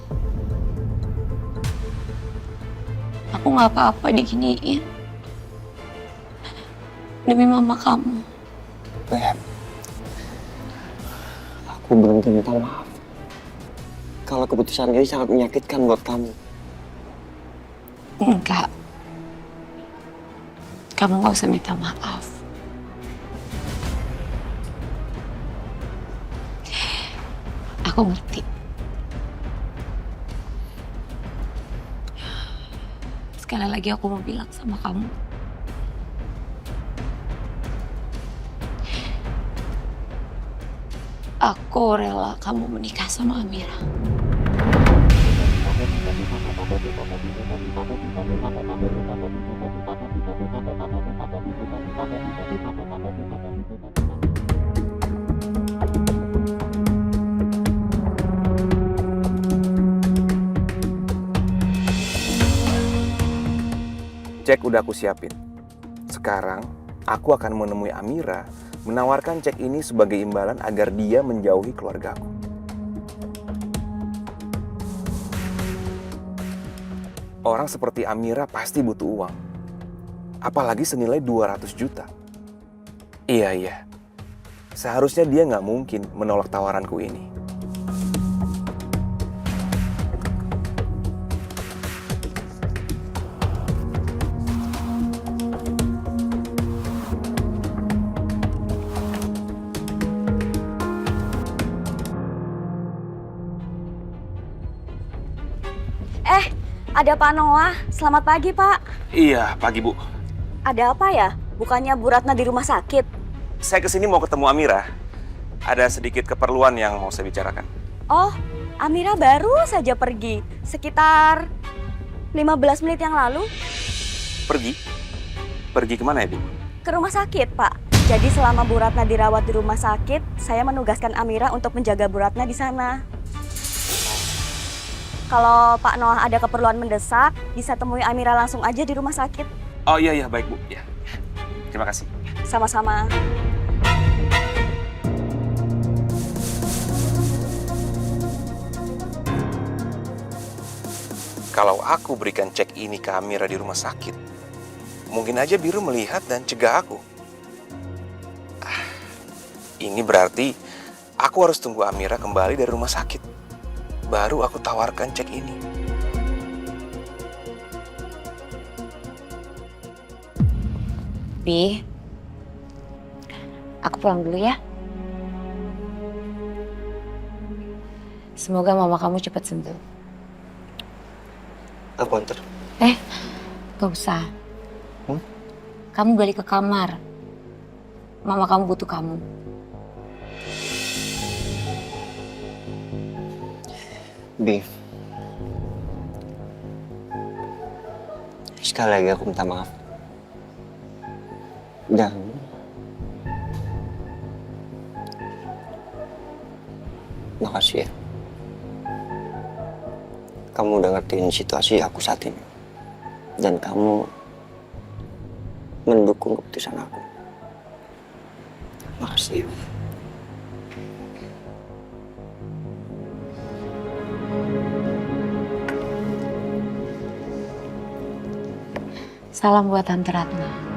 Aku gak apa-apa diginiin. Demi mama kamu. Beb, aku belum minta maaf. Kalau keputusan ini sangat menyakitkan buat kamu. Enggak. Kamu gak usah minta maaf. Aku ngerti. Sekali lagi aku mau bilang sama kamu. Aku rela kamu menikah sama Amira. Cek udah aku siapin. Sekarang, aku akan menemui Amira, menawarkan cek ini sebagai imbalan agar dia menjauhi keluarga aku. Orang seperti Amira pasti butuh uang. Apalagi senilai 200 juta. Iya. Seharusnya dia nggak mungkin menolak tawaranku ini. Ada Pak Noah. Selamat pagi, Pak. Iya, pagi Bu. Ada apa ya? Bukannya Bu Ratna di rumah sakit? Saya kesini mau ketemu Amira. Ada sedikit keperluan yang mau saya bicarakan. Oh, Amira baru saja pergi. Sekitar 15 menit yang lalu. Pergi? Pergi kemana ya, Bu? Ke rumah sakit, Pak. Jadi selama Bu Ratna dirawat di rumah sakit, saya menugaskan Amira untuk menjaga Bu Ratna di sana. Kalau Pak Noah ada keperluan mendesak, bisa temui Amira langsung aja di rumah sakit. Oh iya, baik Bu. Ya. Terima kasih. Sama-sama. Kalau aku berikan cek ini ke Amira di rumah sakit, mungkin aja Biru melihat dan cegah aku. Ini berarti aku harus tunggu Amira kembali dari rumah sakit. Baru aku tawarkan cek ini. Bi, aku pulang dulu ya. Semoga mama kamu cepat sembuh. Aku antar. Gak usah. Kamu balik ke kamar. Mama kamu butuh kamu. Bi, sekali lagi aku minta maaf. Dan makasih ya. Kamu udah ngertiin situasi aku saat ini. Dan kamu mendukung keputusan aku. Makasih. Salam buat Tante Ratna.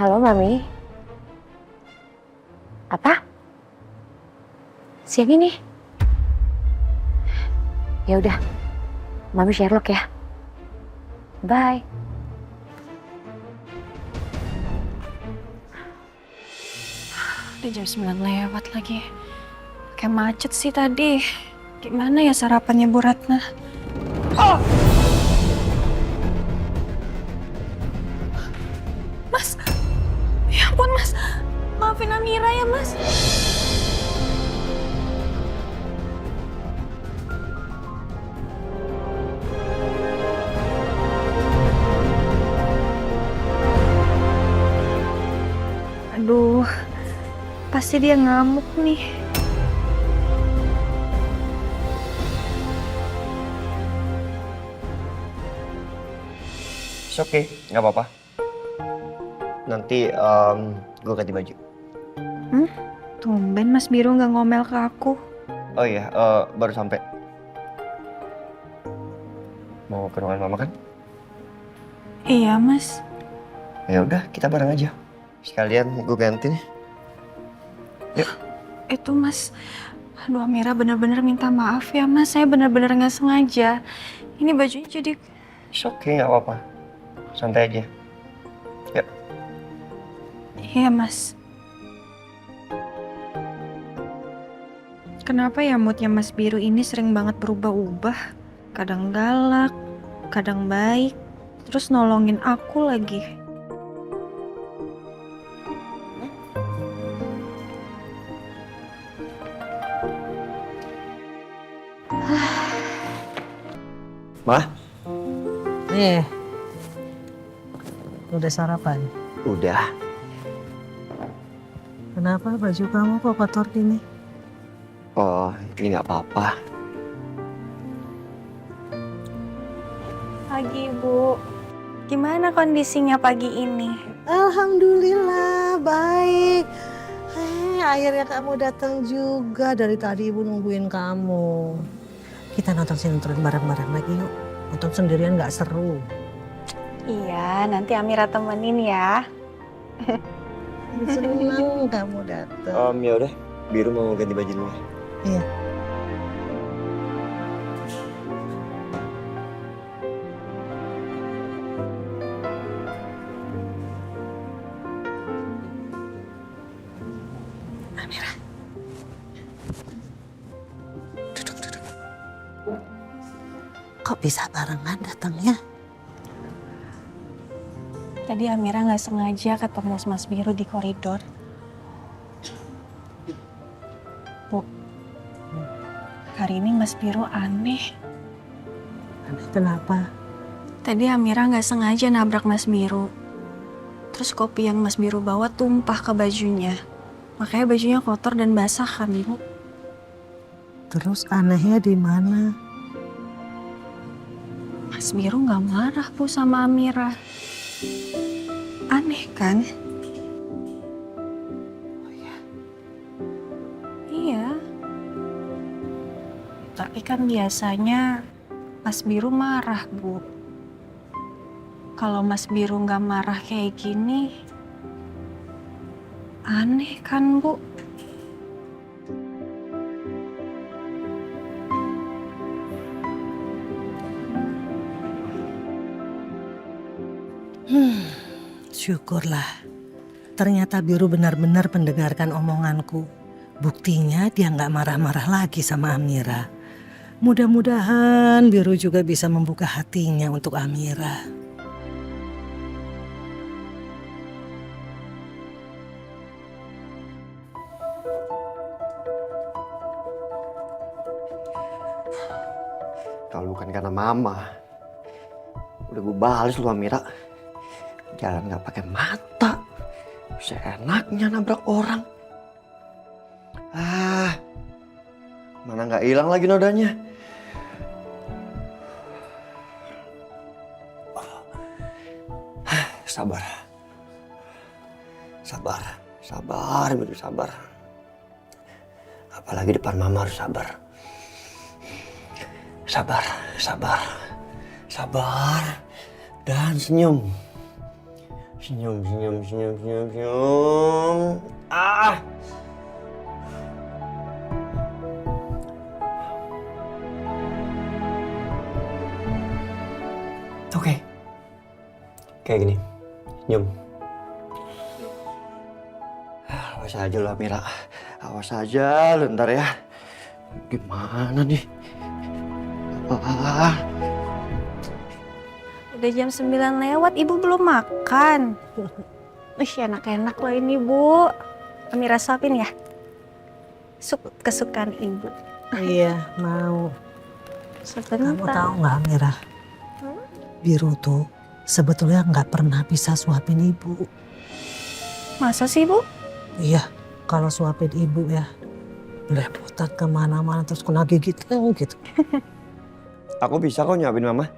Halo, Mami. Apa? Siang ini? Ya udah, Mami Sherlock ya. Bye. Udah jam 9 lewat lagi. Kayak macet sih tadi. Gimana ya sarapannya Bu Ratna? Mas! Ya ampun, Mas. Maafin Amira ya, Mas. Aduh, pasti dia ngamuk nih. Oke, nggak apa-apa. Nanti gue ganti baju. Tumben Mas Biru nggak ngomel ke aku. Oh iya, baru sampai. Mau ke ruangan mama kan? Iya, Mas. Ya udah, kita bareng aja. Sekalian gue ganti nih. Yuk. Itu Mas, aduh Amira bener-bener minta maaf ya Mas. Saya bener-bener nggak sengaja. Ini bajunya jadi It's okay, nggak apa-apa. Santai aja. Ya. Iya, Mas. Kenapa ya moodnya Mas Biru ini sering banget berubah-ubah? Kadang galak, kadang baik, terus nolongin aku lagi. Mah, Udah sarapan? udah. Kenapa baju kamu kok kotor gini? Oh, ini nggak apa-apa. Pagi, Bu. Gimana kondisinya pagi ini? Alhamdulillah baik. Akhirnya kamu datang juga. Dari tadi ibu nungguin kamu. Kita nonton sinetron bareng-bareng lagi yuk. Nonton sendirian nggak seru. Iya, nanti Amira temenin ya. Senang kamu datang. Ya udah, Biru mau ganti baju dulu. Iya. Amira. Duduk. Kok bisa barengan datangnya? Tadi Amira nggak sengaja ketemu Mas Biru di koridor. Bu, hari ini Mas Biru aneh. Aneh kenapa? Tadi Amira nggak sengaja nabrak Mas Biru. Terus kopi yang Mas Biru bawa tumpah ke bajunya. Makanya bajunya kotor dan basah kan, Bu? Terus anehnya di mana? Mas Biru nggak marah, Bu, sama Amira. Aneh kan? Oh ya. Iya. Tapi kan biasanya Mas Biru marah, Bu. Kalau Mas Biru nggak marah kayak gini, aneh kan, Bu? Syukurlah. Ternyata Biru benar-benar mendengarkan omonganku. Buktinya dia nggak marah-marah lagi sama Amira. Mudah-mudahan Biru juga bisa membuka hatinya untuk Amira. Kalau bukan karena mama, udah gue balas lu Amira. Jalan nggak pakai mata, bisa enaknya nabrak orang. Mana nggak hilang lagi nodanya. Sabar, Biru sabar. Apalagi depan mama harus sabar. Sabar dan senyum. Senyum. Oke. Kayak gini. Senyum. Awas aja lu Amira. Awas aja lu ntar ya. Gimana nih? Udah jam 9 lewat, Ibu belum makan. Enak-enak loh ini, Bu. Amira suapin ya. Sup kesukaan Ibu. Iya, mau. Sebentar. Kamu tahu nggak Amira? Biru tuh sebetulnya nggak pernah bisa suapin ibu. Masa sih, Bu? Iya, kalau suapin ibu ya belepotan kemana-mana terus kena gigit gitu. Aku bisa kok nyuapin mama.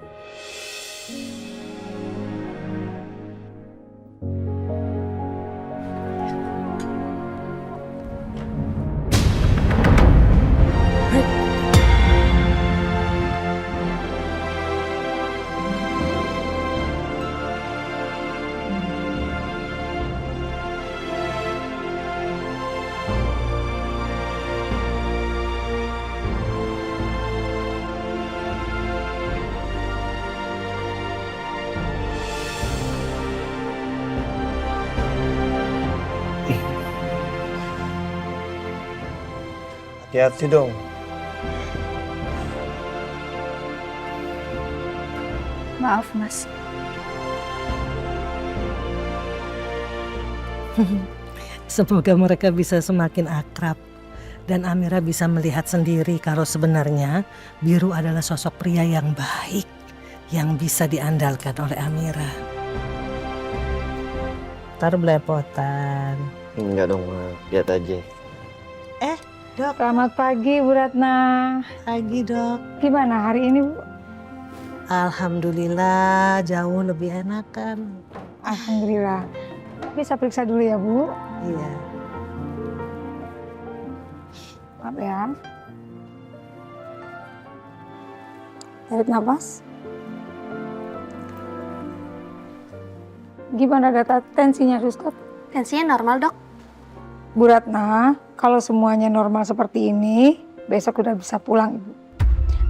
Hati-hati dong. Maaf, Mas. Semoga mereka bisa semakin akrab. Dan Amira bisa melihat sendiri kalau sebenarnya Biru adalah sosok pria yang baik. Yang bisa diandalkan oleh Amira. Ntar belepotan. Enggak dong, Ma. Lihat aja. Dok. Selamat pagi Bu Ratna. Pagi, Dok. Gimana hari ini Bu? Alhamdulillah jauh lebih enakan. Alhamdulillah. Bisa periksa dulu ya Bu? Iya. Maaf ya. Tarik nafas. Gimana data tensinya suster? Tensinya normal, Dok. Bu Ratna, kalau semuanya normal seperti ini, besok udah bisa pulang Ibu.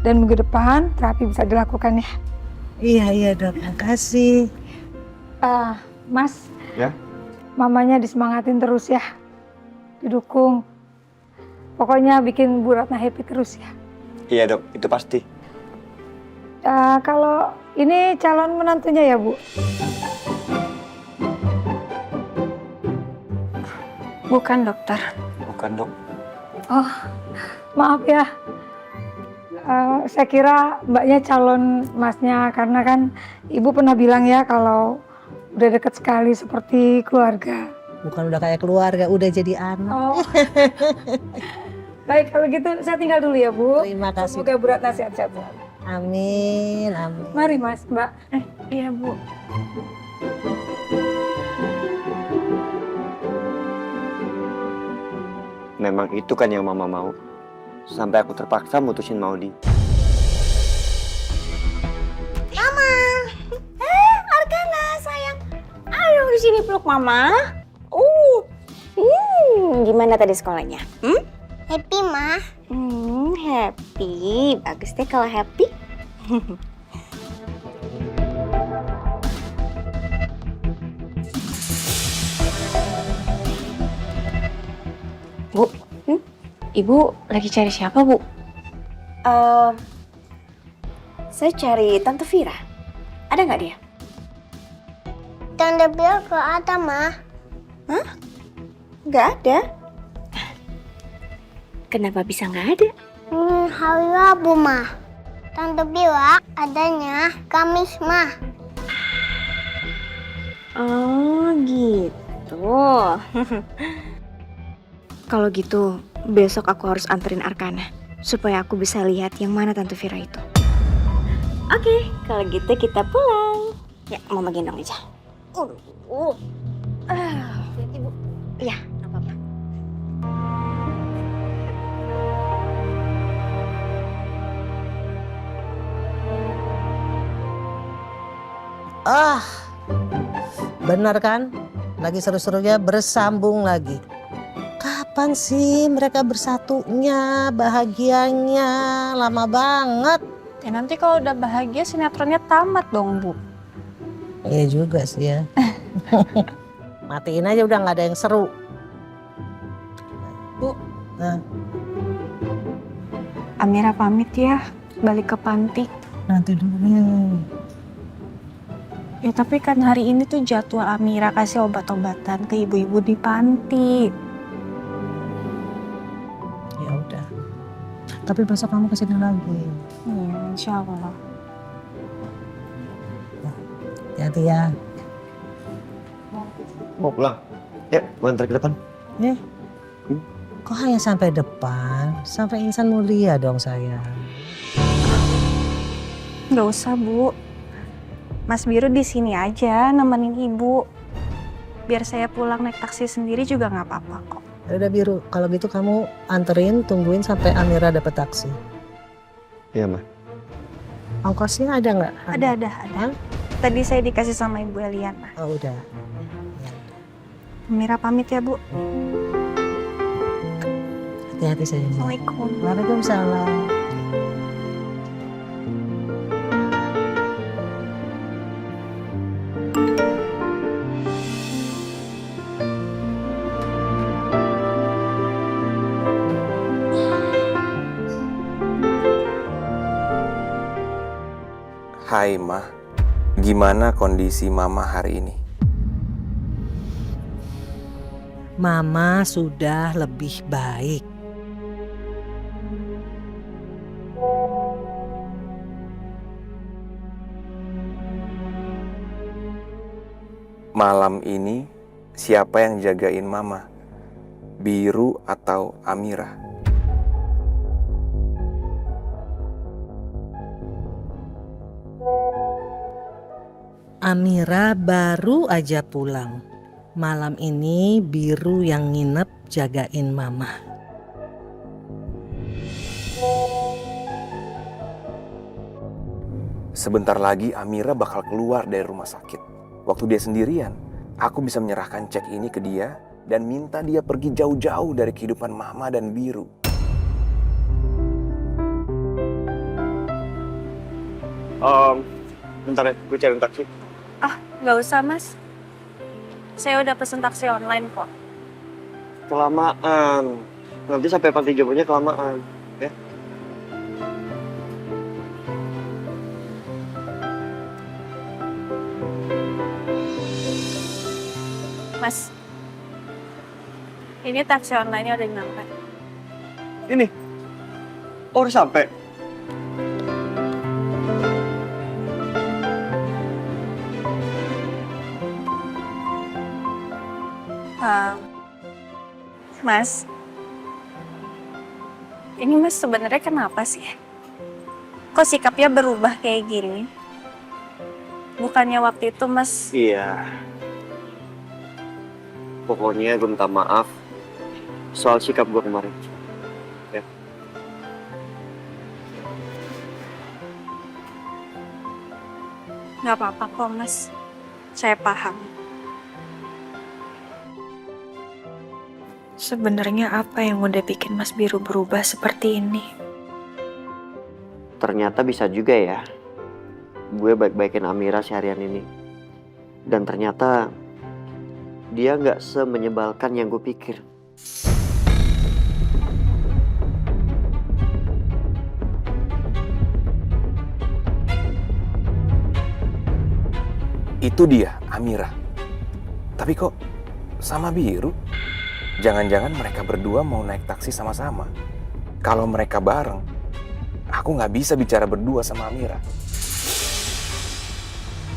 Dan minggu depan terapi bisa dilakukan ya. Iya, Dok. Makasih. Mas. Ya? Mamanya disemangatin terus ya. Didukung. Pokoknya bikin Bu Ratna happy terus ya. Iya dok, itu pasti. Kalau ini calon menantunya ya Bu? Bukan, dokter. Bukan dok. Oh, maaf ya. Saya kira mbaknya calon masnya karena kan Ibu pernah bilang ya kalau udah deket sekali seperti keluarga. Bukan udah kayak keluarga, udah jadi anak. Oh. Baik, kalau gitu saya tinggal dulu ya Bu. Terima kasih. Semoga Bu Ratna sehat-sehat. Amin, amin. Mari Mas, Mbak. Iya, Bu. Memang itu kan yang mama mau. Sampai aku terpaksa mutusin Maudi. Arkana sayang. Ayo di sini peluk Mama. Gimana tadi sekolahnya? Happy, Ma. Happy. Bagus deh kalau happy. Bu, Ibu lagi cari siapa, Bu? Saya cari Tante Vira. Ada nggak dia? Tante Bella gak ada, Ma. Nggak ada. Kenapa bisa nggak ada? Hari Rabu, Ma. Tante Bella adanya Kamis, Ma. Oh gitu. Kalau gitu, besok aku harus anterin Arkana supaya aku bisa lihat yang mana Tante Vira itu. Oke, kalau gitu kita pulang. Ya, Mama gendong aja. Ibu. Iya, nggak apa-apa. Benar kan? Lagi seru-serunya bersambung lagi. Kapan sih mereka bersatunya, bahagianya? Lama banget. Ya nanti kalau udah bahagia sinetronnya tamat dong, Bu. Iya juga sih ya. Matiin aja udah nggak ada yang seru. Bu. Nah, Amira pamit ya, balik ke panti. nanti dulu. Ya tapi kan hari ini tuh jadwal Amira kasih obat-obatan ke ibu-ibu di panti. Ya udah. Tapi besok kamu kesini lagi. Iya, insya Allah. Hati-hati ya. Mau pulang? Ya, gue antar ke depan. Kok hanya sampai depan? Sampai insan mulia dong saya. Nggak usah, Bu. Mas Biru di sini aja nemenin Ibu. Biar saya pulang naik taksi sendiri juga nggak apa-apa kok. Ya udah Biru, kalau gitu kamu anterin, tungguin sampai Amira dapet taksi. Iya, Ma. Ongkosnya ada nggak? Ada. Tadi saya dikasih sama Ibu Eliana. Oh udah. Amira pamit ya, Bu. Hati-hati sayang. Assalamualaikum. Waalaikumsalam. Hai Mah, gimana kondisi Mama hari ini? Mama sudah lebih baik. Malam ini siapa yang jagain Mama? Biru atau Amira? Amira baru aja pulang. Malam ini Biru yang nginep jagain Mama. Sebentar lagi Amira bakal keluar dari rumah sakit. Waktu dia sendirian, aku bisa menyerahkan cek ini ke dia dan minta dia pergi jauh-jauh dari kehidupan Mama dan Biru. Bentar ya, gue cari taksi. Ah, nggak usah mas. Saya udah pesen taksi online kok. Kelamaan. Nanti sampai panti jomblonya kelamaan. Ya. Mas, ini taksi online-nya udah nyampe. Ini. Oh, udah sampai. Mas, ini mas sebenarnya kenapa sih? Kok sikapnya berubah kayak gini? Bukannya waktu itu mas... Iya. Pokoknya gue minta maaf soal sikap gue kemarin. Ya. Gak apa-apa kok mas, saya paham. Sebenarnya apa yang udah bikin Mas Biru berubah seperti ini? Ternyata bisa juga ya. Gue baik-baikin Amira seharian ini. Dan ternyata dia nggak semenyebalkan yang gue pikir. Itu dia, Amira. Tapi kok sama Biru? Jangan-jangan mereka berdua mau naik taksi sama-sama. Kalau mereka bareng, aku nggak bisa bicara berdua sama Amira.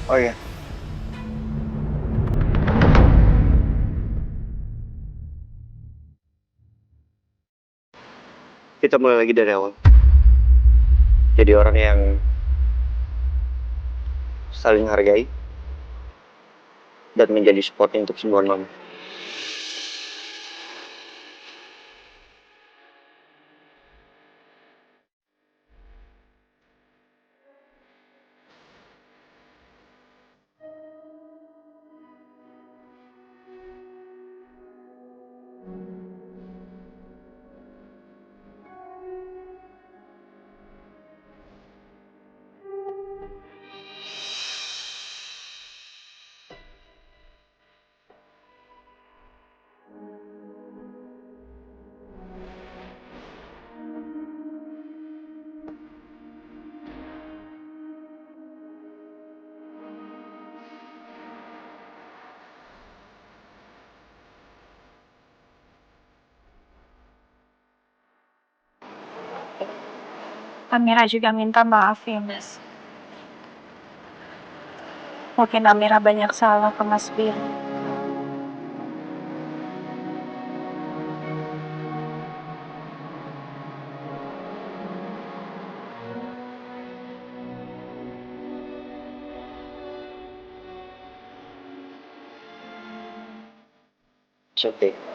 Oh iya. Kita mulai lagi dari awal. Jadi orang yang saling hargai dan menjadi support untuk semua mama. Amira juga minta maaf ya mas. Mungkin Amira banyak salah ke Mas Biru. It's okay.